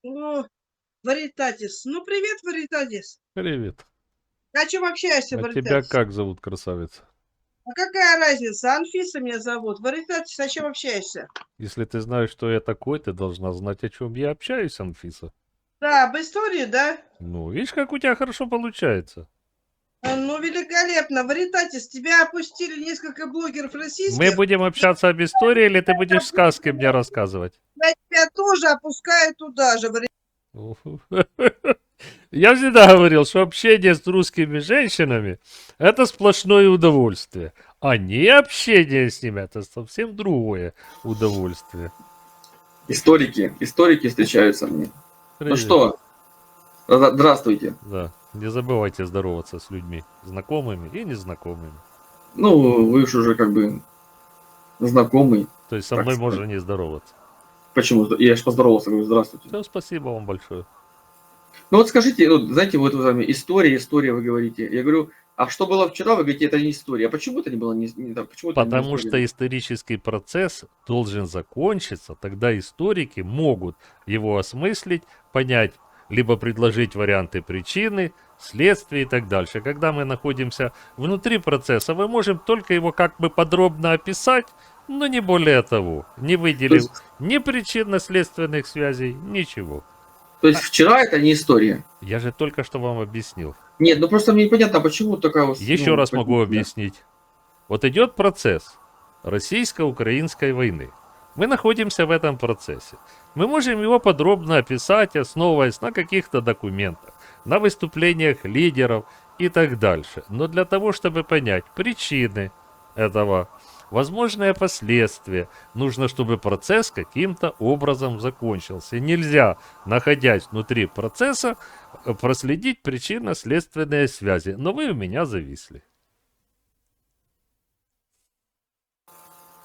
О, Варитатис. Ну, привет, Варитатис. Привет. О чем общаешься, А тебя Варитатис? как зовут, красавица? А какая разница? Анфиса меня зовут. Варитатис, о чем общаешься? Если ты знаешь, что я такой, ты должна знать, о чем я общаюсь, Анфиса. Да, об истории, да? Ну, видишь, как у тебя хорошо получается. Ну, великолепно. Варитатис, тебя опустили несколько блогеров Мы российских. будем общаться об истории, или ты будешь сказки мне рассказывать? Я тебя тоже опускаю туда же. Уху. Я всегда говорил, что общение с русскими женщинами — это сплошное удовольствие. А не общение с ними — это совсем другое удовольствие. Историки встречаются мне. Ну Привет. что, здравствуйте. Да, не забывайте здороваться с людьми, знакомыми и незнакомыми. Ну, вы уж уже как бы знакомый, То есть со так мной сказать. можно не здороваться. Почему? Я же поздоровался, говорю, здравствуйте. Все, спасибо вам большое. Ну вот скажите, вот, знаете, вот вы вами история, вы говорите. Я говорю, а что было вчера, вы говорите, это не история. А почему это не было не так? Почему это не Потому история? что исторический процесс должен закончиться, тогда историки могут его осмыслить, понять, либо предложить варианты причины, следствия и так дальше. Когда мы находимся внутри процесса, мы можем только его как бы подробно описать, но не более того, не То выделив есть, ни причинно-следственных связей, ничего. то есть вчера это не история. Я же только что вам объяснил. Нет, ну просто мне непонятно, почему такая вот, Еще ну, раз могу позиция. объяснить. Вот идет процесс российско-украинской войны. Мы находимся в этом процессе. Мы можем его подробно описать, основываясь на каких-то документах, на выступлениях лидеров и так дальше. Но для того, чтобы понять причины этого, возможные последствия, нужно, чтобы процесс каким-то образом закончился. Нельзя, находясь внутри процесса, проследить причинно-следственные связи. Но вы у меня зависли.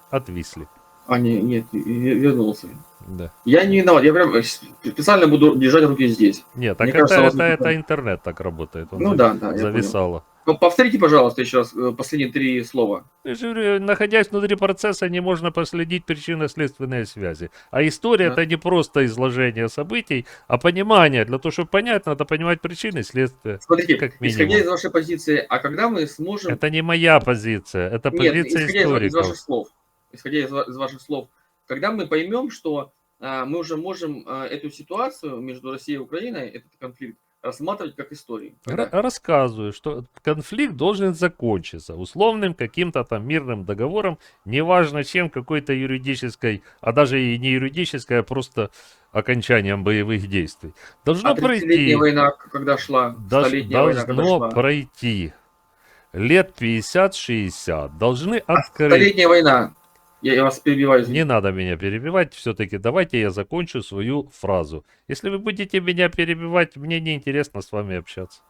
Отвисли. Нет, вернулся. Да. Я не виноват, я прям специально буду держать руки здесь. Нет, Мне так это, кажется, у вас это интернет так работает. Он Ну да, я понял. зависало. Повторите, пожалуйста, еще раз последние 3 слова. Я же говорю, находясь внутри процесса, не можно проследить причинно-следственные связи. А история — Да. это не просто изложение событий, а понимание. Для того, чтобы понять, надо понимать причины и следствия. Смотрите, Как исходя минимум. из вашей позиции, а когда мы сможем... Это не моя позиция, это Нет, позиция исходя из ваших историков. слов, из ваших слов, когда мы поймем, что мы уже можем эту ситуацию между Россией и Украиной, этот конфликт, рассматривать как историю. Когда? Рассказываю, что конфликт должен закончиться условным каким-то там мирным договором, неважно чем, какой-то юридической, а даже и не юридической, а просто окончанием боевых действий. Должно А 30-летняя пройти, война, когда шла, 100-летняя война, когда должно шла, пройти лет 50-60, должны а открыть. 100-летняя война, я вас перебиваю, Не извините. надо меня перебивать, все-таки давайте я закончу свою фразу. Если вы будете меня перебивать, мне неинтересно с вами общаться.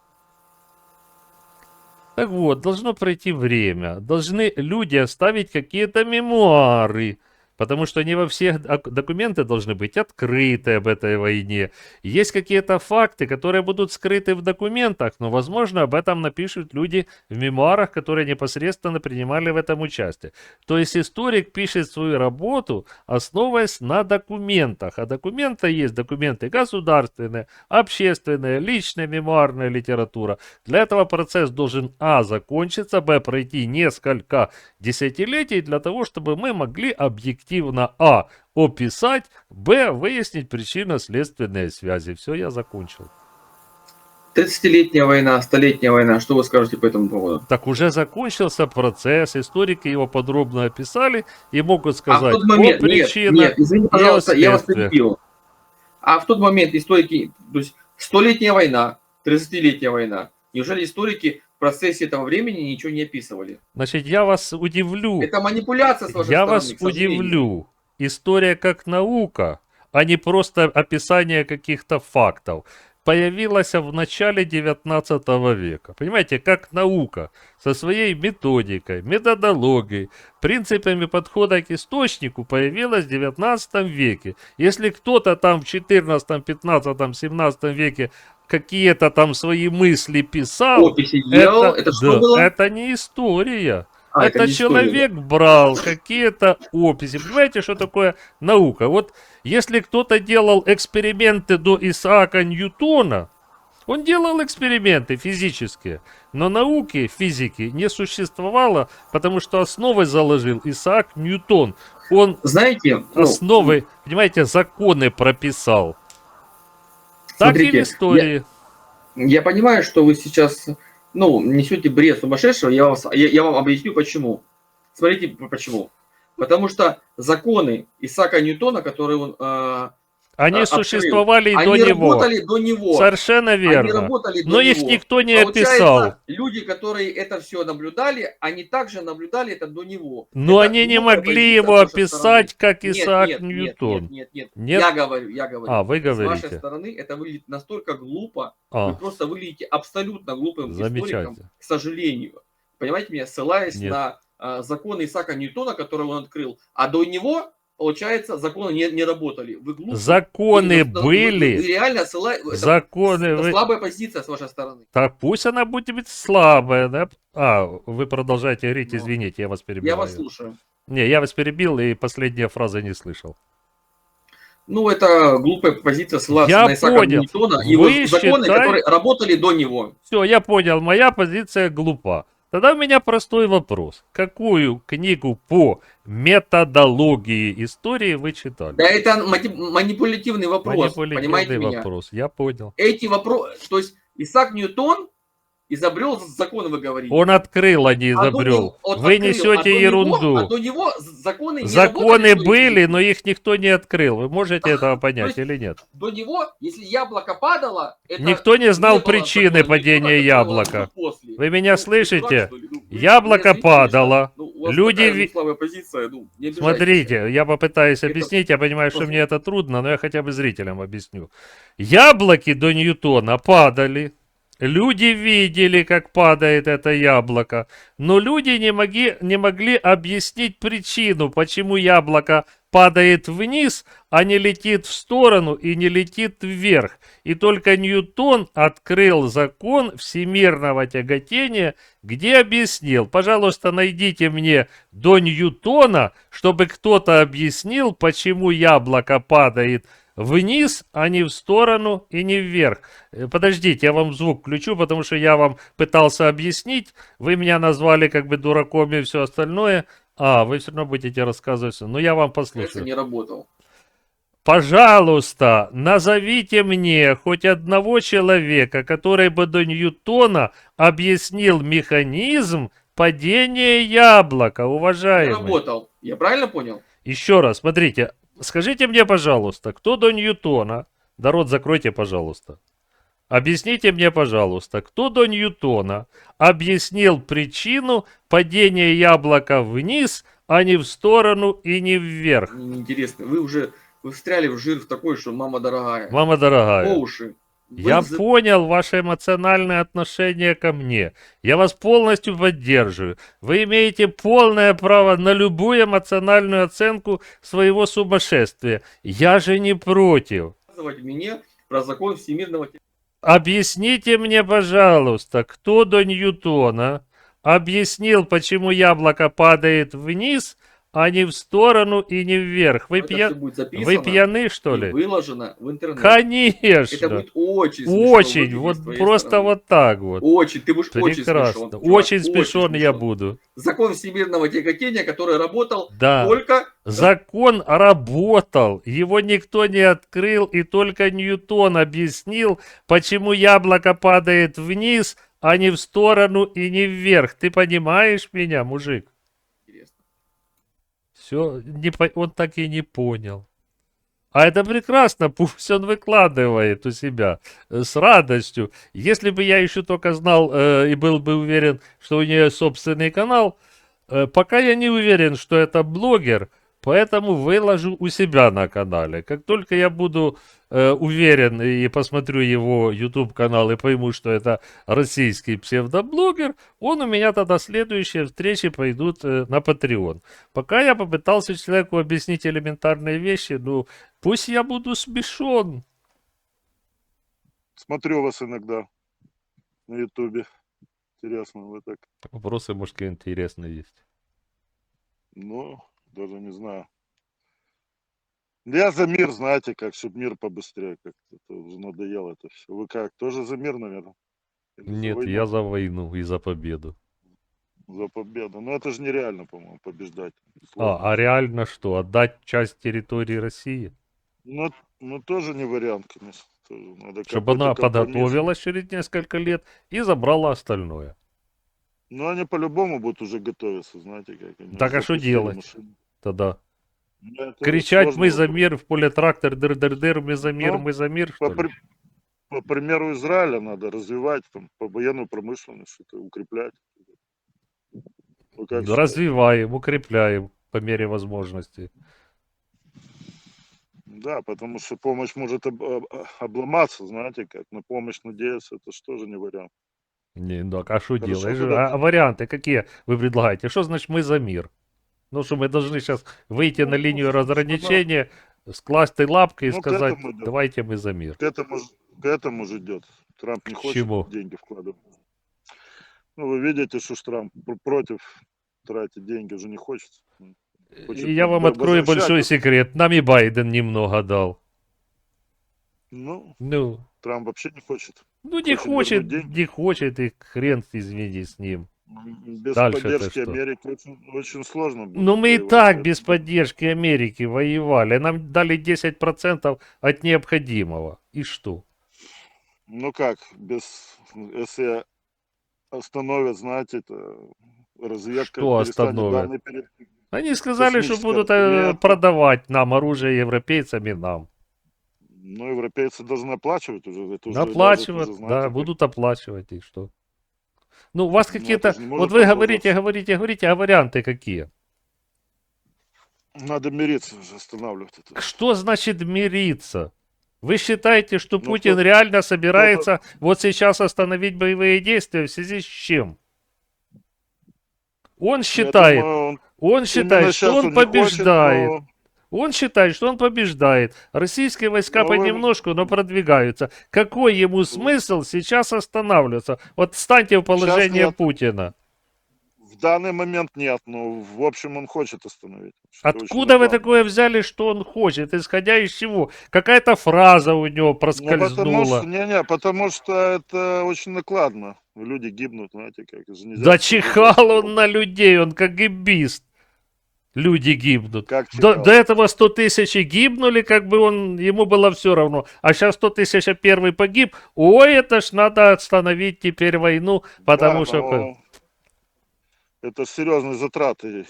Так вот, должно пройти время, должны люди оставить какие-то мемуары, потому что не во всех документы должны быть открыты об этой войне. Есть какие-то факты, которые будут скрыты в документах, но, возможно, об этом напишут люди в мемуарах, которые непосредственно принимали в этом участие. То есть историк пишет свою работу, основываясь на документах. А документы есть документы государственные, общественные, личная мемуарная литература. Для этого процесс должен закончиться, пройти несколько десятилетий для того, чтобы мы могли объективно описать, выяснить причинно-следственные связи. Все, я закончил. 30-летняя война, 100-летняя война, что вы скажете по этому поводу? Так уже закончился процесс, историки его подробно описали и могут А в сказать тот момент, о причинах извините, и о пожалуйста, я вас следствиях. перебил. А в тот момент историки, то есть 100-летняя война, 30-летняя война, неужели историки в процессе этого времени ничего не описывали? Значит, я вас удивлю. Это манипуляция с вашей Я стороны, вас к сожалению. удивлю. История как наука, а не просто описание каких-то фактов, появилась в начале 19 века. Понимаете, как наука со своей методикой, методологией, принципами подхода к источнику появилась в 19 веке. Если кто-то там в 14, 15, 17 веке какие-то там свои мысли писал, Описи делал, это что было? это не история. это Это не история, да? человек брал какие-то описи. Понимаете, что такое наука? Вот если кто-то делал эксперименты до Исаака Ньютона, он делал эксперименты физические, но науки, физики не существовало, потому что основы заложил Исаак Ньютон. Он Знаете, ну, основы, понимаете, законы прописал. Так и в смотрите, истории. я понимаю, что вы сейчас, ну, несете бред сумасшедшего, я вам объясню почему. Смотрите, почему. Потому что законы Исаака Ньютона, которые он Они открыл, существовали и до они него. работали до него. Совершенно Они верно. работали Но до их него. никто не Получается, описал. люди, которые это все наблюдали, они также наблюдали это до него. Но Это они не глупая могли позиция его с вашей описать, стороны. как Нет, Исаак нет, нет, Ньютон. нет, нет. Нет? Я говорю. А, вы С вашей говорите. стороны это выглядит настолько глупо, А, вы просто выглядите абсолютно глупым историком, замечательно. к сожалению. Понимаете меня, ссылаясь Нет. на законы Исаака Ньютона, которые он открыл, а до него, получается, законы не работали. Вы глупые. Законы Вы были. реально ссылаете. Законы. Это слабая позиция с вашей стороны. Так пусть она будет слабая, да? А, вы продолжаете говорить, Ну, извините, я вас Я перебиваю. вас слушаю. Не, я вас перебил, и последняя фраза не слышал. Ну, это глупая позиция ссылаться Я на Исаака понял. Ньютона и его Вы законы, которые работали до него. Все, я понял, моя позиция глупа. Тогда у меня простой вопрос. Какую книгу по методологии истории вы читали? Да это манипулятивный вопрос, понимаете Манипулятивный меня? вопрос, я понял. Эти вопросы, то есть Исаак Ньютон изобрел закон, вы говорите. Он открыл, а не А до изобрел. него- он Вы открыл, несете ерунду. до него законы не Законы работали, что ли, были, физики? но их никто не открыл. Вы можете этого понять есть или нет? До него, если яблоко падало, это Никто не знал было причины закона падения Ньютона, яблока. который был после. Вы меня Ну, ты слышите? дурак, что ли? Ну, вы Яблоко меня извините, падало. конечно. Ну, у вас Люди такая ви- слабая позиция, ну, не обижайтесь. Смотрите, я попытаюсь Это объяснить, я понимаю, что просто- мне это трудно, но я хотя бы зрителям объясню. Яблоки до Ньютона падали, люди видели, как падает это яблоко, но люди не могли объяснить причину, почему яблоко падает вниз, а не летит в сторону и не летит вверх. И только Ньютон открыл закон всемирного тяготения, где объяснил, пожалуйста, найдите мне до Ньютона, чтобы кто-то объяснил, почему яблоко падает вниз, а не в сторону и не вверх. Подождите, я вам звук включу, потому что я вам пытался объяснить, вы меня назвали как бы дураком и все остальное. А, вы все равно будете рассказывать, но я вам Кажется, послушаю. не работал. Пожалуйста, назовите мне хоть одного человека, который бы до Ньютона объяснил механизм падения яблока, Не уважаемый. работал. Я правильно понял? Еще раз, смотрите, скажите мне, пожалуйста, кто до Ньютона, да рот закройте, пожалуйста. Объясните мне, пожалуйста, кто до Ньютона объяснил причину падения яблока вниз, а не в сторону и не вверх? Мне неинтересно. Вы встряли в жир в такой, что мама дорогая. Мама дорогая. По уши. Вы Я понял ваше эмоциональное отношение ко мне. Я вас полностью поддерживаю. Вы имеете полное право на любую эмоциональную оценку своего сумасшествия. Я же не против. рассказывать мне про закон всемирного Объясните мне, пожалуйста, кто до Ньютона объяснил, почему яблоко падает вниз, а не в сторону и не вверх? Вы, Это всё будет записано Вы пьяны, что и ли? выложено в интернет. Конечно. Это будет очень смешно Очень, выглядеть вот с твоей просто стороны. вот так вот. Очень, ты будешь очень Прекрасно. смешон. чувак, Очень смешон я смешон. буду. Закон всемирного тяготения, который работал Да. только... Закон работал, его никто не открыл, и только Ньютон объяснил, почему яблоко падает вниз, а не в сторону и не вверх. Ты понимаешь меня, мужик? Интересно. Все, он так и не понял. А это прекрасно, пусть он выкладывает у себя с радостью. Если бы я еще только знал и был бы уверен, что у нее собственный канал, пока я не уверен, что это блогер, поэтому выложу у себя на канале. Как только я буду уверен и посмотрю его YouTube канал и пойму, что это российский псевдоблогер, он у меня тогда следующие встречи пойдут на Patreon. Пока я попытался человеку объяснить элементарные вещи, ну пусть я буду смешон. Смотрю вас иногда на Ютубе. Интересно, вы так, Вопросы, может, какие интересные есть. ну, даже не знаю. Я за мир, знаете, как, чтобы мир побыстрее как-то. Это уже надоело это все. Вы как, тоже за мир, наверное? Или за Нет, войну? я за войну и за победу. За победу. Но это же нереально, по-моему, побеждать. А Сложно. реально что? Отдать часть территории России? Ну, тоже не вариант, конечно. Тоже надо Чтобы какой-то она компромисс. подготовилась через несколько лет и забрала остальное. Но они по-любому будут уже готовиться, знаете, как они Так уже а что запустили делать машину. тогда? Ну, это Кричать сложный мы за вопрос. мир в поле трактор, дыр-дыр-дыр, Ну, мы за мир, по, что ли? при- по примеру Израиля надо развивать там, по военную промышленность, что-то укреплять. Вы как считаете? Развиваем, укрепляем по мере возможности. Да, потому что помощь может обломаться, знаете, как на помощь надеяться, это же тоже не вариант. Не, ну, а что Хорошо, делаешь? когда... А варианты какие вы предлагаете? Что значит мы за мир? Ну что, мы должны сейчас выйти на линию разграничения, скласть лапки и Ну, к сказать, этому идет. давайте мы за мир. К этому же идет. Трамп не К хочет чему? деньги вкладывать. Ну, вы видите, что ж Трамп против тратить деньги уже не хочет. Хочет Я вам открою возвращать большой их. секрет. Нам и Байден немного дал. Ну, Ну, Трамп вообще не хочет. не Хочет хочет, вернуть деньги. не хочет, и хрен, извини, с ним. Без Дальше-то поддержки что? Америки очень сложно будет. Ну, мы и воевать, так поэтому- без поддержки Америки воевали. Нам дали 10% от необходимого. И что? Ну как, если остановят, знаете, это разведка Что перестанет остановят? данные перед Они сказали, что космическая будут разведка. продавать нам оружие европейцам и нам. Ну, европейцы должны оплачивать уже. Это уже Оплачивать, знаете, да, как- будут оплачивать, и что? Ну, у вас Ну, это какие-то... же не может Вот вы продолжаться. говорите, а варианты какие? Надо мириться уже, останавливать это. Что значит мириться? Вы считаете, что Ну, Путин кто- реально собирается вот сейчас остановить боевые действия в связи с чем? Он Я считает, думаю, он считает, именно что сейчас он он не хочет, побеждает. но- Он считает, что он побеждает. Российские войска Ну, вы- понемножку, но продвигаются. Какой ему смысл сейчас останавливаться? Вот встаньте в положение нет. Путина. В данный момент нет, но в общем он хочет остановить. Что очень Откуда вы накладно. такое взяли, что он хочет? Исходя из чего? Какая-то фраза у него Ну, потому проскользнула. что, потому что это очень накладно. Люди гибнут, знаете, как. Это же нельзя Да так чихал выжить. он на людей, он КГБист. Люди гибнут. Как До чихал? этого 100 тысяч гибнули, как бы ему было все равно. А сейчас 100 тысяч первый погиб. Ой, это ж надо остановить теперь войну, потому Да, что... но это серьезные затраты.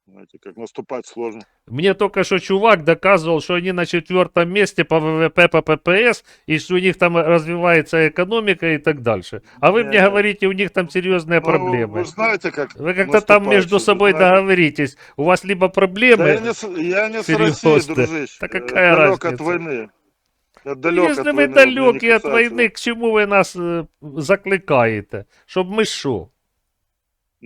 Знаете, как наступать сложно. Мне только что чувак доказывал, что они на 4-м месте по ВВП, по ППС, и что у них там развивается экономика и так дальше. А вы мне Не-не. говорите, у них там серьезные Ну, проблемы. вы знаете, как Вы как-то там между наступать, собой вы знаете. договоритесь. У вас либо Да проблемы... я не с серьезно. Россией, дружище. Да какая далек разница? от войны. Я Ну, далек если от вы войны, вот меня не далекі від касается. війни, к чому ви нас закликаєте? Щоб ми що?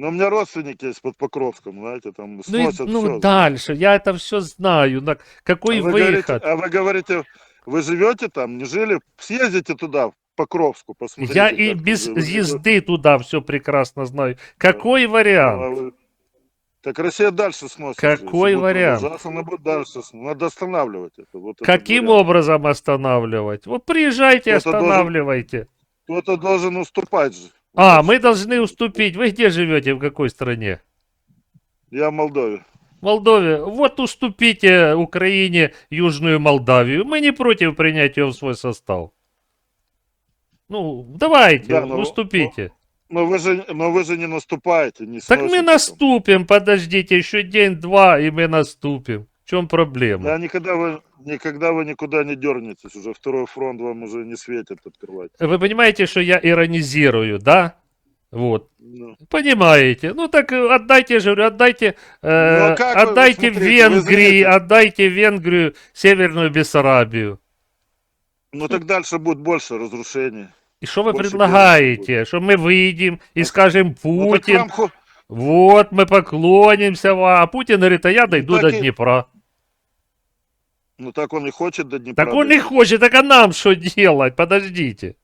Но у меня родственники есть под Покровском, знаете, там Ну, сносят ну все. дальше, я это все знаю. Какой выход? Вы говорите, вы живете там, не жили? Съездите туда, в Покровску, посмотрите. Я и как без там живут. езды туда все прекрасно знаю. Какой Ну, вариант? а вы- Так Россия дальше сносит. Какой Если будет вариант? продолжаться, она будет дальше. Надо останавливать это. Вот этот Каким вариант. образом останавливать? Вот приезжайте, Кто-то должен- останавливайте. Кто-то должен уступать же. А, мы должны уступить. Вы где живете, в какой стране? Я в Молдове. В Молдове. Вот уступите Украине Южную Молдавию. Мы не против принять ее в свой состав. Ну, давайте, Да, но- уступите. Но вы же не наступаете, не Так мы сносите там. наступим, подождите, еще день-два, и мы наступим. В чем проблема? Да, никогда вы никуда не дернетесь. Уже второй фронт вам уже не светит открывать. Вы понимаете, что я иронизирую, да? Вот. Ну, Понимаете? Ну так отдайте, я же говорю, отдайте, Ну, а как вы, отдайте смотрите, вы Венгрии, знаете- отдайте Венгрию, Северную Бессарабию. ну так дальше будет больше разрушений. И что вы Больше предлагаете? Что мы выйдем и скажем, Ну, так Путин, вам вот мы поклонимся вам. А Путин говорит, а я дойду так до и- Днепра. Ну так он и хочет до Днепра. Так он не дойти. хочет, так а нам что делать? Подождите.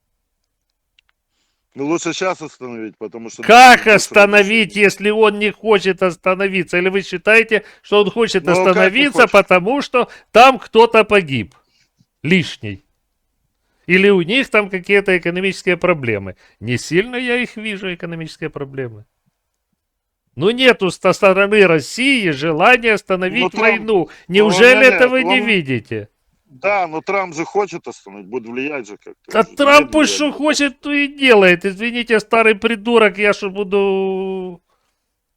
Ну, лучше сейчас остановить, потому что... Как больше остановить, решений. если он не хочет остановиться? Или вы считаете, что он хочет Ну, как не остановиться, хочет? потому что там кто-то погиб? Лишний. Или у них там какие-то экономические проблемы? Не сильно я их вижу, экономические проблемы. Ну нету со стороны России желания остановить Трамп- войну. Неужели не-не, это вы не он- видите? Да, но Трамп же хочет остановить, будет влиять же как-то. А Он же Трамп имеет что влияние. хочет, то и делает. Извините, старый придурок, я что буду...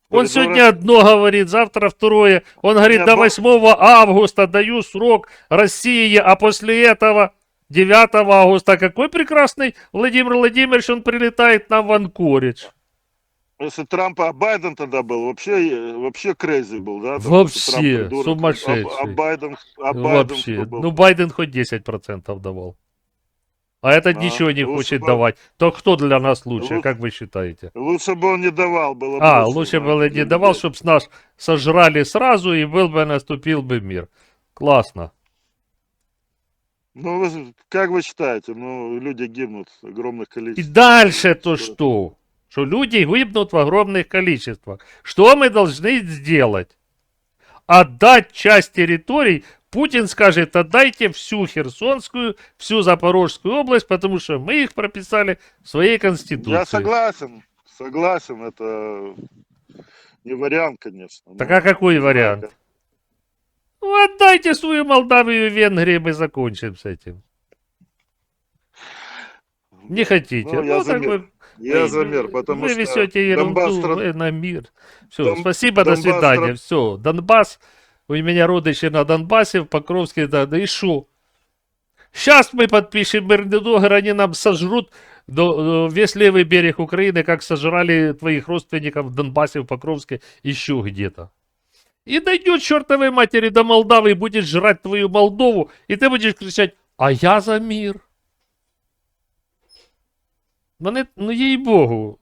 Он Придурок. сегодня одно говорит, завтра второе. Он говорит, Не, до ну- 8 августа даю срок России, а после этого 9 августа какой прекрасный Владимир Владимирович, он прилетает нам в Анкоридж. Если Трамп, а Байден тогда был, вообще crazy был, да? Там, Вообще, что Трамп придурок. сумасшедший. А Байден Вообще. кто был? Ну, Байден хоть 10% давал. А этот А, ничего не лучше хочет бы- давать. То кто для нас лучше, Лучше- как вы считаете? Лучше бы он не давал, было А, больше, лучше знаете, было для не давал, людей. чтобы с нас сожрали сразу и был бы наступил бы мир. Классно. Ну, как вы считаете, ну, люди гибнут в огромных И количествах. дальше то что? Что люди гибнут в огромных количествах. Что мы должны сделать? Отдать часть территорий. Путин скажет, отдайте всю Херсонскую, всю Запорожскую область, потому что мы их прописали в своей конституции. Я согласен, это не вариант, конечно. Так но а какой не знаю, вариант? как. Ну, отдайте свою Молдавию и Венгрию, мы закончим с этим. Не хотите? Ну, я Ну, за так мир. вы, Я за мир, потому вы что везете ерунду, Донбасс страд- вы на мир. Все, Дон- спасибо, до Донбасс свидания. Все, Донбасс, у меня родичи на Донбассе, в Покровске, да и шо? Сейчас мы подпишем мирный договор, они нам сожрут весь левый берег Украины, как сожрали твоих родственников в Донбассе, в Покровске, еще где-то. И дойдет чертовой матери до Молдавы и будет жрать твою Молдову, и ты будешь кричать, а я за мир. Ну, ей-богу.